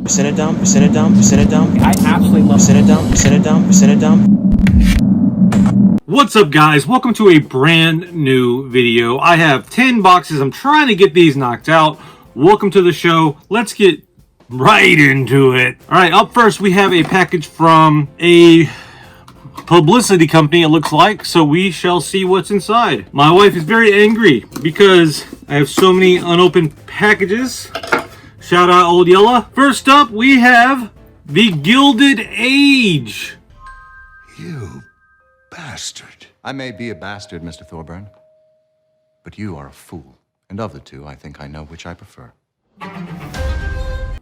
Percentage dump, percentage dump, percentage dump. I absolutely love percentage dump, percentage dump, percentage dump. What's up, guys? Welcome to a brand new video. I have 10 boxes. I'm trying to get these knocked out. Welcome to the show. Let's get right into it. All right, up first we have a package from a publicity company, it looks like, so we shall see what's inside. My wife is very angry because I have so many unopened packages. Shout out Old Yella. First up, we have the Gilded Age. You bastard. I may be a bastard, Mr. Thorburn, but you are a fool. And of the two, I think I know which I prefer.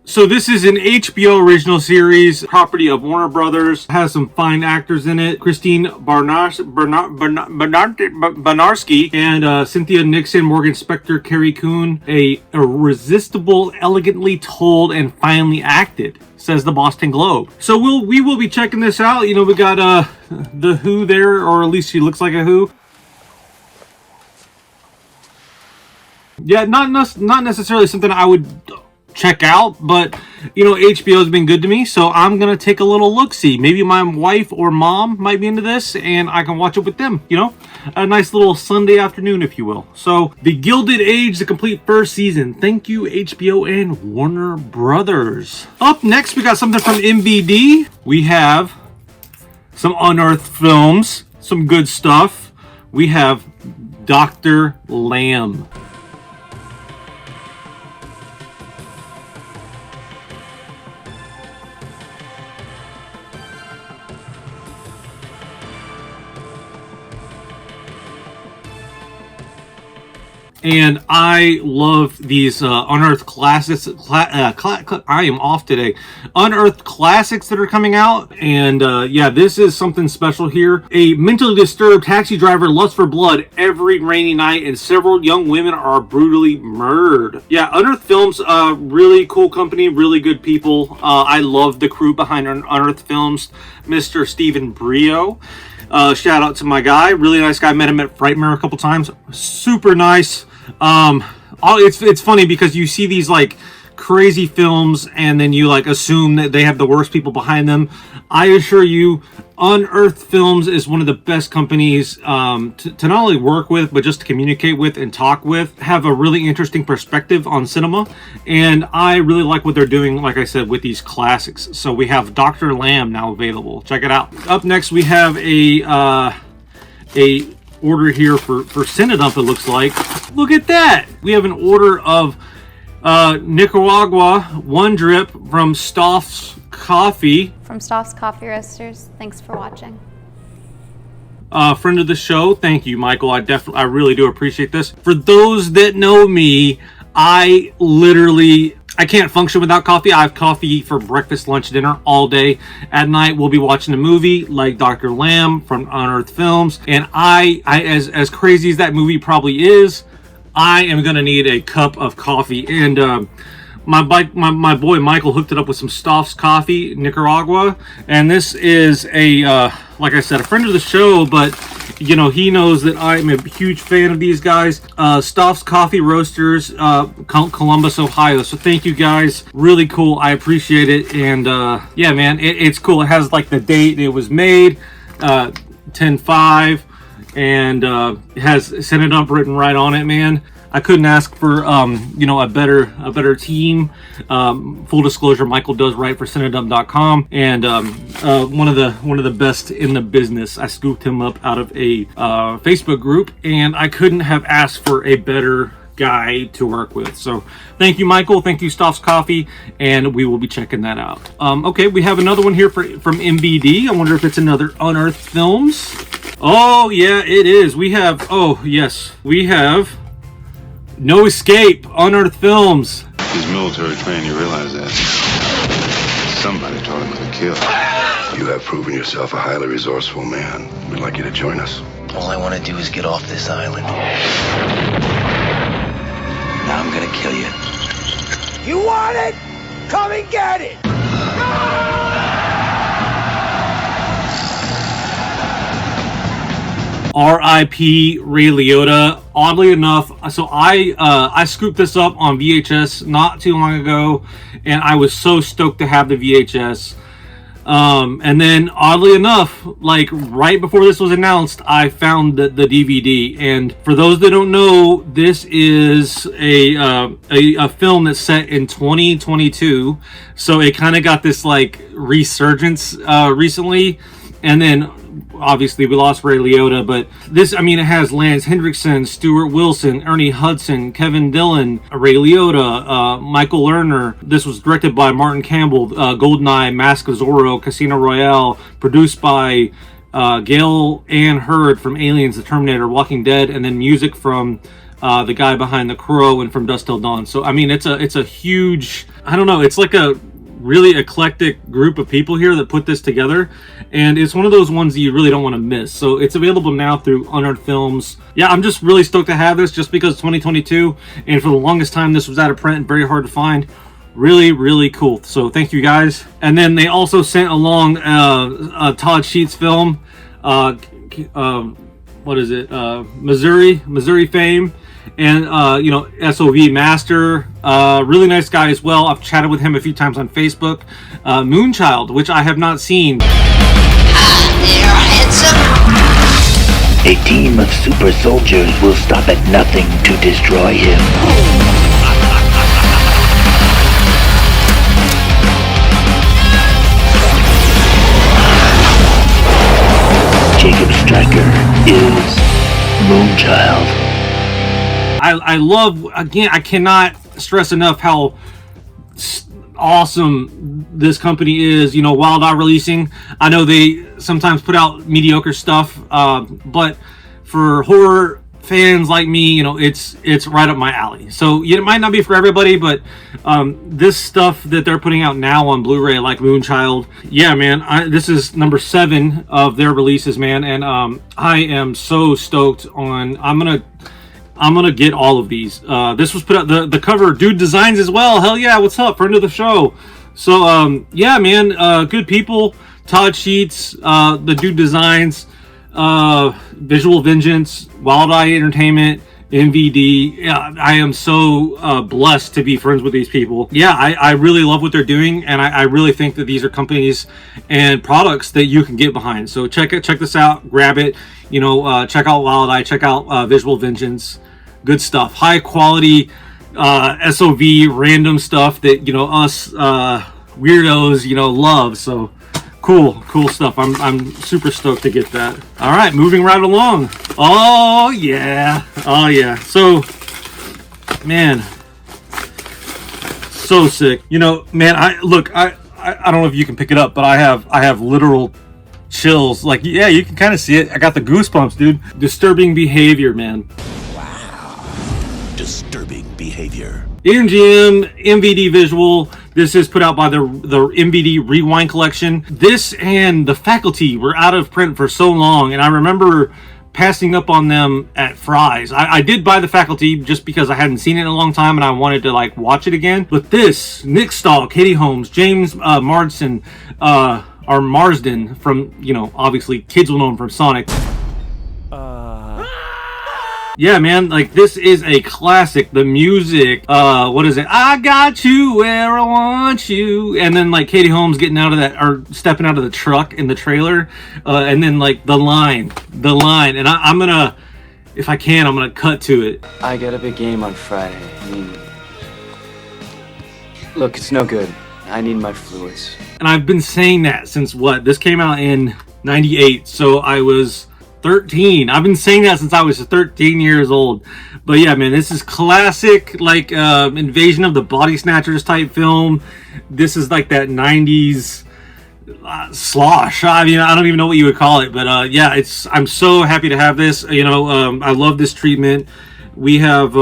So this is an HBO original series, property of Warner Brothers. Has some fine actors in it. Christine Barnarski and Cynthia Nixon, Morgan Spector, Carrie Coon. A irresistible, elegantly told, and finely acted, says the Boston Globe. So we will be checking this out. You know, we got the Who there, or at least she looks like a Who. Yeah, not necessarily something I would check out, but you know, HBO has been good to me, so I'm gonna take a little look-see. Maybe my wife or mom might be into this and I can watch it with them, you know, a nice little Sunday afternoon, if you will. So the Gilded Age, the complete first season. Thank you, HBO and Warner Brothers. Up next, we got something from MBD. We have some Unearthed films, some good stuff. We have Dr. Lamb. And I love these Unearthed classics. I am off today. Unearthed classics that are coming out. And yeah, this is something special here. A mentally disturbed taxi driver lusts for blood every rainy night, and several young women are brutally murdered. Yeah, Unearthed Films, really cool company, really good people. I love the crew behind Unearthed Films, Mr. Stephen Brio. Shout out to my guy, really nice guy. Met him at Frightmare a couple times. Super nice. It's funny because you see these like crazy films and then you like assume that they have the worst people behind them. I assure you, Unearthed Films is one of the best companies to not only work with, but just to communicate with and talk with. Have a really interesting perspective on cinema, and I really like what they're doing, like I said, with these classics. So we have Dr. Lamb now available. Check it out. Up next, we have a order here for Cinedump, it looks like. Look at that! We have an order of Nicaragua, one drip from Stauf's Coffee. From Stauf's Coffee Roasters. Thanks for watching. Friend of the show, thank you, Michael. I really do appreciate this. For those that know me, I can't function without coffee. I have coffee for breakfast, lunch, dinner all day. At night, we'll be watching a movie like Dr. Lamb from Unearthed Films. And I as crazy as that movie probably is, I am going to need a cup of coffee. And my boy Michael hooked it up with some Stauf's Coffee, Nicaragua. And this is like I said, a friend of the show, but you know, he knows that I'm a huge fan of these guys. Stauf's Coffee Roasters, Columbus, Ohio. So thank you guys. Really cool. I appreciate it. And yeah, man, it's cool. It has like the date it was made, 10/5, and it has Cinedump written right on it, man. I couldn't ask for you know, a better team. Full disclosure, Michael does write for Cinedump.com, and one of the best in the business. I scooped him up out of a Facebook group, and I couldn't have asked for a better guy to work with. So thank you, Michael. Thank you, Stauf's Coffee, and we will be checking that out. Okay, we have another one here from MBD. I wonder if it's another Unearthed Films. Oh yeah, it is. We have, oh yes, we have No Escape, Unearthed Films. He's military trained, you realize that. Somebody taught him how to kill. You have proven yourself a highly resourceful man. We'd like you to join us. All I want to do is get off this island. Now I'm gonna kill you. You want it? Come and get it! R.I.P. Ray Liotta. Oddly enough, so I scooped this up on VHS not too long ago, and I was so stoked to have the VHS. And then oddly enough, like right before this was announced, I found the DVD. And for those that don't know, this is a film that's set in 2022. So it kind of got this like resurgence recently. And then obviously we lost Ray Liotta, but this, I mean, it has Lance Hendrickson, Stuart Wilson, Ernie Hudson, Kevin Dillon, Ray Liotta, Michael Lerner. This was directed by Martin Campbell, GoldenEye, Mask of Zorro, Casino Royale, produced by Gail Ann Hurd from Aliens, The Terminator, Walking Dead, and then music from the guy behind The Crow and From Dusk Till Dawn. So I mean, it's a huge, I don't know, it's like a really eclectic group of people here that put this together, and it's one of those ones that you really don't want to miss. So it's available now through Unearthed Films. Yeah, I'm just really stoked to have this just because 2022, and for the longest time this was out of print and very hard to find. Really cool. So thank you guys. And then they also sent along a Todd Sheets film, what is it, Missouri Fame, and SOV Master, really nice guy as well. I've chatted with him a few times on Facebook. Moonchild, which I have not seen. A team of super soldiers will stop at nothing to destroy him. Jacob Stryker is Moonchild. I love, again, I cannot stress enough how awesome this company is. You know, Wild Eye Releasing, I know they sometimes put out mediocre stuff, but for horror fans like me, you know, it's right up my alley. So it might not be for everybody, but this stuff that they're putting out now on Blu-ray, like Moonchild, yeah, man, this is number 7 of their releases, man, and I am so stoked on. I'm gonna get all of these. This was put out, the cover, Dude Designs as well. Hell yeah, what's up, friend of the show. So yeah, man, good people. Todd Sheets, the Dude Designs, Visual Vengeance, Wild Eye Entertainment, MVD. Yeah, I am so blessed to be friends with these people. Yeah, I really love what they're doing, and I really think that these are companies and products that you can get behind. So check this out, grab it. You know, check out Wild Eye, check out Visual Vengeance. Good stuff, high quality SOV random stuff that, you know, us weirdos, you know, love. So cool stuff. I'm super stoked to get that. All right, moving right along. Oh yeah. So, man, so sick. You know, man, I don't know if you can pick it up, but I have literal chills. Like, yeah, you can kind of see it. I got the goosebumps, dude. Disturbing Behavior, man. Disturbing Behavior. MGM MVD Visual. This is put out by the MVD Rewind Collection. This and The Faculty were out of print for so long, and I remember passing up on them at Fry's. I did buy The Faculty just because I hadn't seen it in a long time and I wanted to like watch it again. But this, Nick Stahl, Katie Holmes, James Marsden, or Marsden from, you know, obviously kids will know him from Sonic. Yeah, man, like this is a classic. The music, what is it? I got you where I want you. And then like Katie Holmes getting out of that, or stepping out of the truck in the trailer. And then like the line. And I'm gonna, if I can, I'm gonna cut to it. I got a big game on Friday. I mean, look, it's no good. I need my fluids. And I've been saying that since what? This came out in 98, so I was 13. I've been saying that since I was 13 years old. But yeah, man, this is classic, like Invasion of the Body Snatchers type film. This is like that 90s slosh. I mean, I don't even know what you would call it, but yeah, I'm so happy to have this. You know, I love this treatment. We have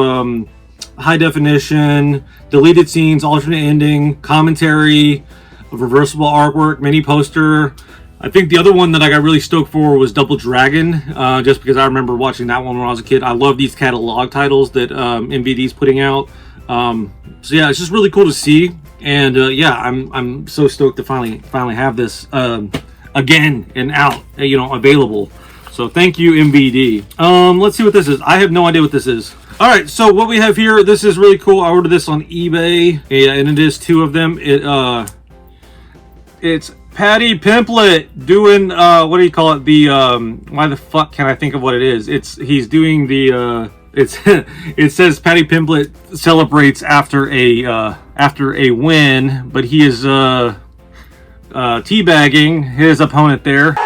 high definition, deleted scenes, alternate ending, commentary, reversible artwork, mini poster. I think the other one that I got really stoked for was Double Dragon, just because I remember watching that one when I was a kid. I love these catalog titles that MVD's putting out. So yeah, it's just really cool to see, and yeah, I'm so stoked to finally have this again and out, you know, available. So thank you, MVD. Let's see what this is. I have no idea what this is. All right, so what we have here, this is really cool. I ordered this on eBay, and it is 2 of them. It's Patty Pimplett doing what do you call it? The why the fuck can I think of what it is? He's doing the it says Patty Pimplett celebrates after a win, but he is teabagging his opponent there.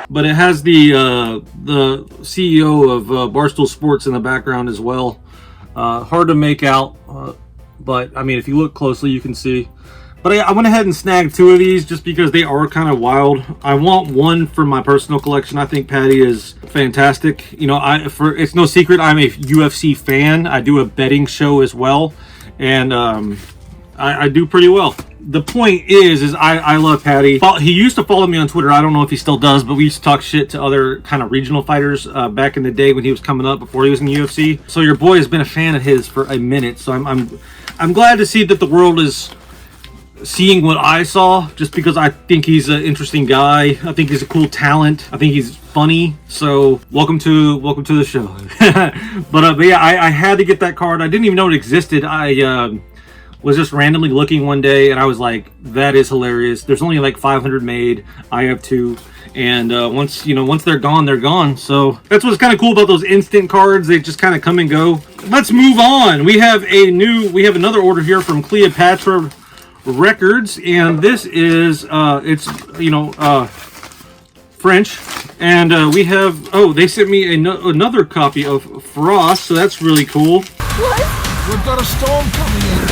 But it has the CEO of Barstool Sports in the background as well. Hard to make out, but I mean, if you look closely, you can see. But I went ahead and snagged 2 of these just because they are kind of wild. I want one for my personal collection. I think Patty is fantastic. You know, it's no secret I'm a UFC fan. I do a betting show as well, and I do pretty well. The point is I love Patty. He used to follow me on Twitter. I don't know if he still does, but we used to talk shit to other kind of regional fighters back in the day when he was coming up before he was in the UFC. So your boy has been a fan of his for a minute. So I'm glad to see that the world is seeing what I saw, just because I think he's an interesting guy. I think he's a cool talent. I think he's funny. So welcome to the show. but yeah, I had to get that card. I didn't even know it existed. I was just randomly looking one day, and I was like, that is hilarious. There's only like 500 made. I have 2, and once they're gone, they're gone. So that's what's kind of cool about those instant cards. They just kind of come and go. Let's move on. We have another order here from Cleopatra Records, and this is French, and we have they sent me another copy of Frost, so that's really cool. What? We've got a storm coming in.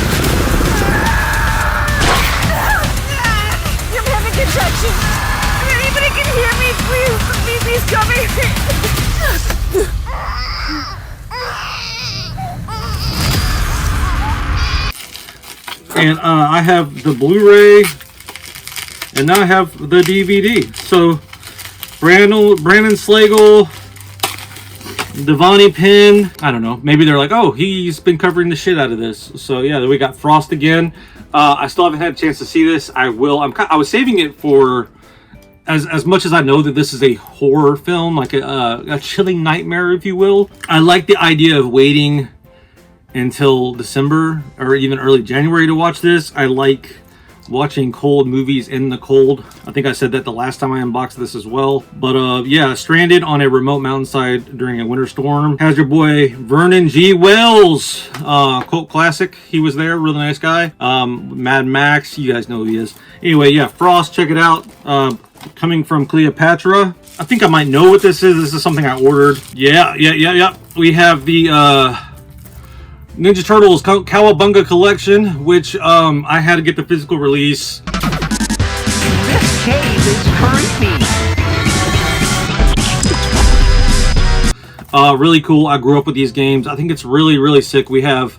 Protection! If anybody can hear me, please come here! And I have the Blu-ray, and now I have the DVD. So Brandon Slagle, Devani Penn, I don't know, maybe they're like, oh, he's been covering the shit out of this. So yeah, we got Frost again. I still haven't had a chance to see this. I will. I was saving it for as much as I know that this is a horror film, like a chilling nightmare, if you will. I like the idea of waiting until December or even early January to watch this. I like watching cold movies in the cold. I think I said that the last time I unboxed this as well. But yeah, stranded on a remote mountainside during a winter storm. Has your boy Vernon G. Wells, cult classic. He was there, really nice guy. Mad Max, you guys know who he is. Anyway, yeah, Frost, check it out. Coming from Cleopatra. I think I might know what this is. This is something I ordered. Yeah. We have the Ninja Turtles Cowabunga collection, which I had to get the physical release. This cave is creepy. Really cool. I grew up with these games. I think it's really, really sick. We have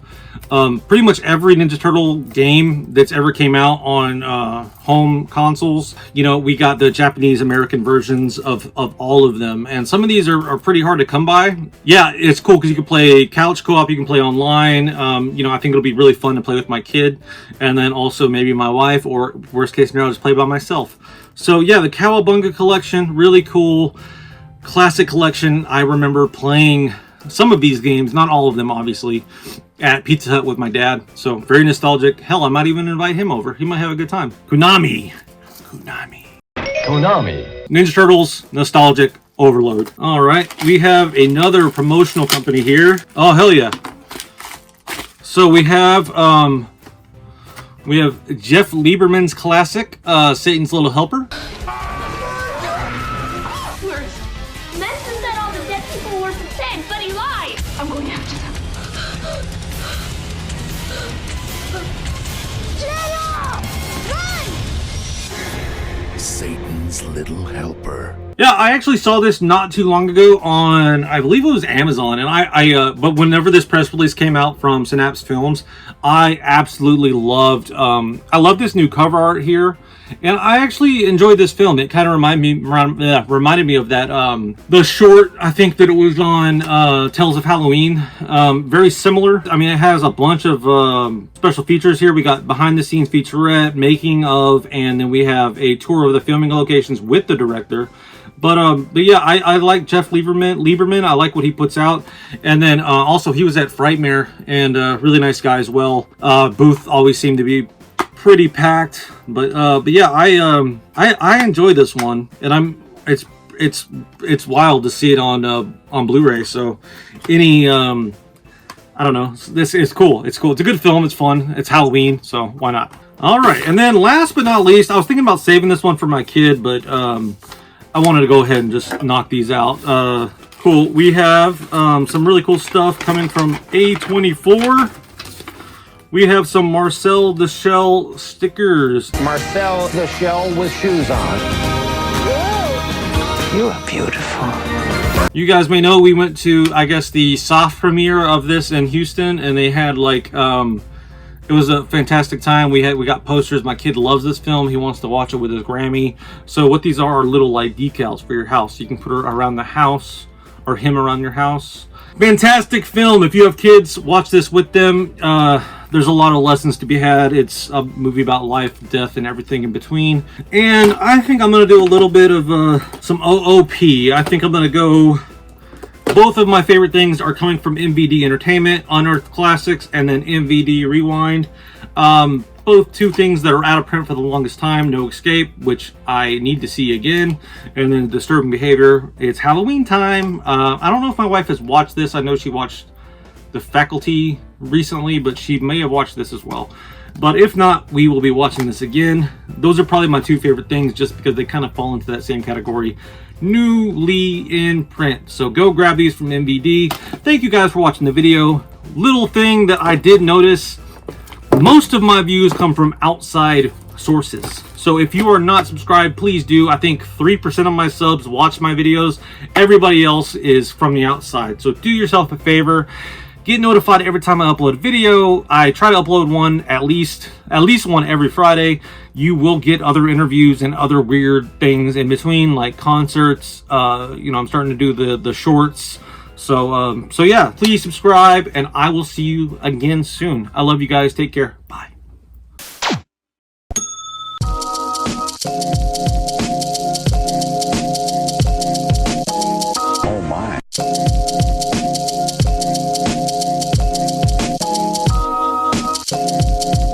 pretty much every Ninja Turtle game that's ever came out on home consoles. You know, we got the Japanese American versions of all of them, and some of these are pretty hard to come by. Yeah, it's cool because you can play couch co-op, you can play online. You know, I think it'll be really fun to play with my kid, and then also maybe my wife, or worst case scenario, just play by myself. So yeah, the Cowabunga collection, really cool. Classic collection. I remember playing some of these games, not all of them obviously, at Pizza Hut with my dad. So very nostalgic. Hell, I might even invite him over. He might have a good time. Konami. Ninja Turtles, nostalgic overload. All right, we have another promotional company here. Oh hell yeah. So we have Jeff Lieberman's classic, Satan's Little Helper. Satan's Little Helper. Yeah, I actually saw this not too long ago on, I believe it was Amazon, and but whenever this press release came out from Synapse Films, I absolutely loved, I love this new cover art here, and I actually enjoyed this film. It kind of reminded me of that, the short, I think that it was on Tales of Halloween, very similar. I mean, it has a bunch of special features here. We got behind the scenes featurette, making of, and then we have a tour of the filming locations with the director. But yeah, I like Jeff Lieberman. I like what he puts out. And then also he was at Frightmare, and really nice guy as well. Booth always seemed to be pretty packed. But yeah, I enjoy this one, and it's wild to see it on Blu-ray. So any I don't know, this is cool. It's cool. It's a good film. It's fun. It's Halloween, so why not? All right, and then last but not least, I was thinking about saving this one for my kid, but I wanted to go ahead and just knock these out. Cool. We have some really cool stuff coming from A24. We have some Marcel the Shell stickers. Marcel the Shell with shoes on. You are beautiful. You guys may know we went to, I guess, the soft premiere of this in Houston, and they had like it was a fantastic time. We got posters. My kid loves this film. He wants to watch it with his Grammy. So what these are little like decals for your house. You can put it around the house or him around your house. Fantastic film. If you have kids, watch this with them. There's a lot of lessons to be had. It's a movie about life, death, and everything in between. And I think I'm going to do a little bit of some OOP. I think I'm going to go... Both of my favorite things are coming from MVD Entertainment, Unearthed Classics, and then MVD Rewind. Both two things that are out of print for the longest time. No Escape, which I need to see again. And then Disturbing Behavior. It's Halloween time. I don't know if my wife has watched this. I know she watched The Faculty recently, but she may have watched this as well. But if not, we will be watching this again. Those are probably my two favorite things just because they kind of fall into that same category. Newly in print. So go grab these from MVD. Thank you guys for watching the video. Little thing that I did notice, most of my views come from outside sources. So if you are not subscribed, please do. I think 3% of my subs watch my videos. Everybody else is from the outside. So do yourself a favor. Get notified every time I upload a video. I try to upload one at least one every Friday. You will get other interviews and other weird things in between, like concerts. You know, I'm starting to do the shorts. So yeah, please subscribe, and I will see you again soon. I love you guys. Take care.